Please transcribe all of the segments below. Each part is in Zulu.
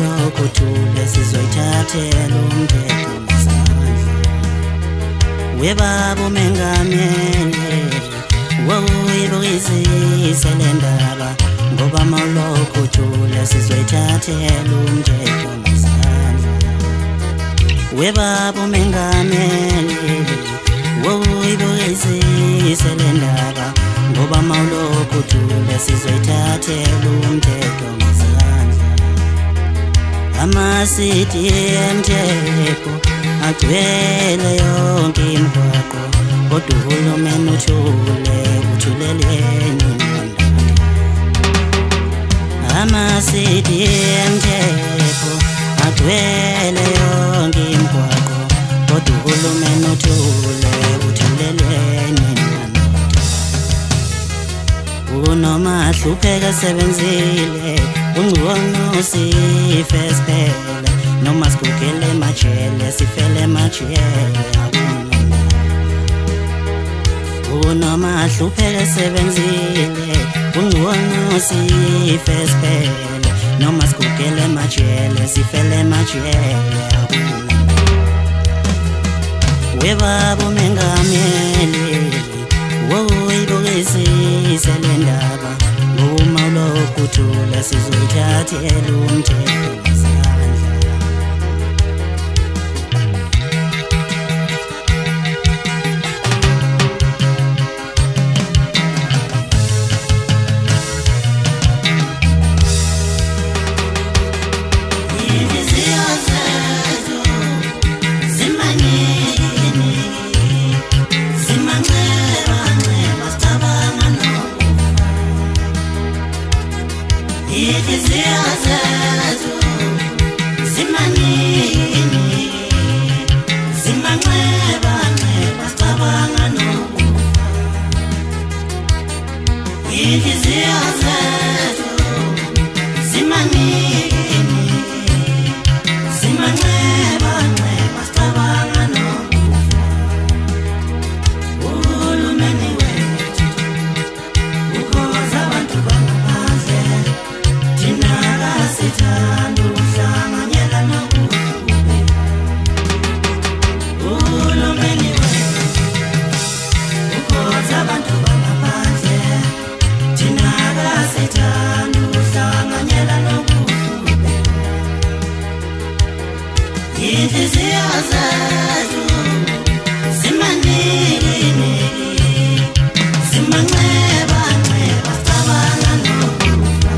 lokuthula sizoyithathela umthetho ngesandla. Webaba umengameli wawuyibukisise le ndaba, ngoba mawulokuthula sizoyithathela umthetho ngesandla. Webaba umengameli wawuyibukisise le ndaba, ngoba mawulokuthula sizoyithathela umthetho ngesandla. Amasiti emthetho agcwele yonke imigwaqo, kodwa uhulumeni uthuleleni ngqondo. Amasiti emthetho agcwele yonke imigwaqo, kodwa uhulumeni uthuleleni ngqondo. Unoma hlupheka sebenzile, ungcono sife siphele, noma sigugele emajele sifele emajele. Unoma hlupheka sebenzile, ungcono sife siphele, noma sigugele emajele sifele emajele. Webaba umengameli wawuyibukisise le ndaba, ngoba mawulokuthula sizoyithathela umthetho ngesandla. Inhliziyo zethu zimanyene, zimanxeba-nxeba, sicabanga nokufa. Inhliziyo zethu zimanyene, zimanxeba-nxeba, sicabanga nokufa. Inhliziyo zethu zimanyene, zimanxeba-nxeba, sicabanga nokufa. Uhulumeni wethu ukhoza abantu bangaphandle, thina kasithanda ukuhlanganyela nokuhlupheka. Uhulumeni wethu ukhoza abantu bangaphandle, thina kasithanda ukuhlanganyela nokuhlupheka. Inhliziyo zethu zimanyene, zimanxeba-nxeba, sicabanga nokufa.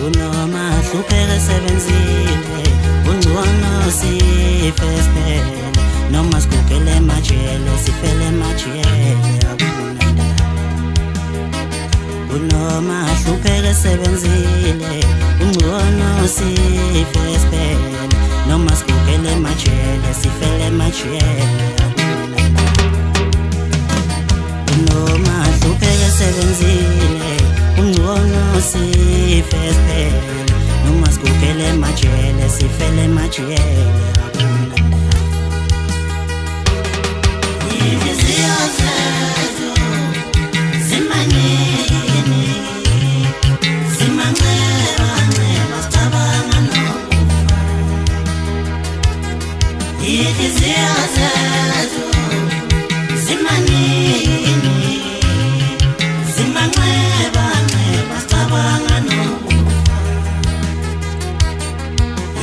Unoma hlupheka sebenzile, ungcono sife siphele, noma sigugele emajele sifele emajele. Akunandaba. Unoma hlupheka sebenzile, ungcono sife siphele, noma sigugele emajele sifele emajele. Akunandaba. Unoma hlupheka sebenzile, ungcono sife siphele, noma sigugele emajele sifele emajele. Inhliziyo zethu zimanyene, zimanxeba-nxeba, sicabanga nokufa. Inhliziyo zethu zimanyene, zimanxeba-nxeba, sicabanga nokufa.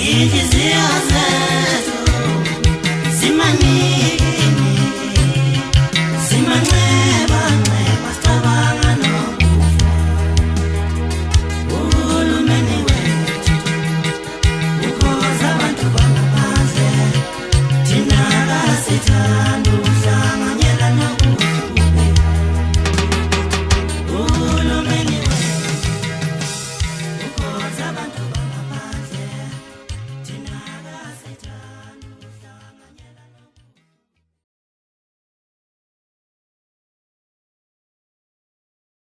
Inhliziyo zethu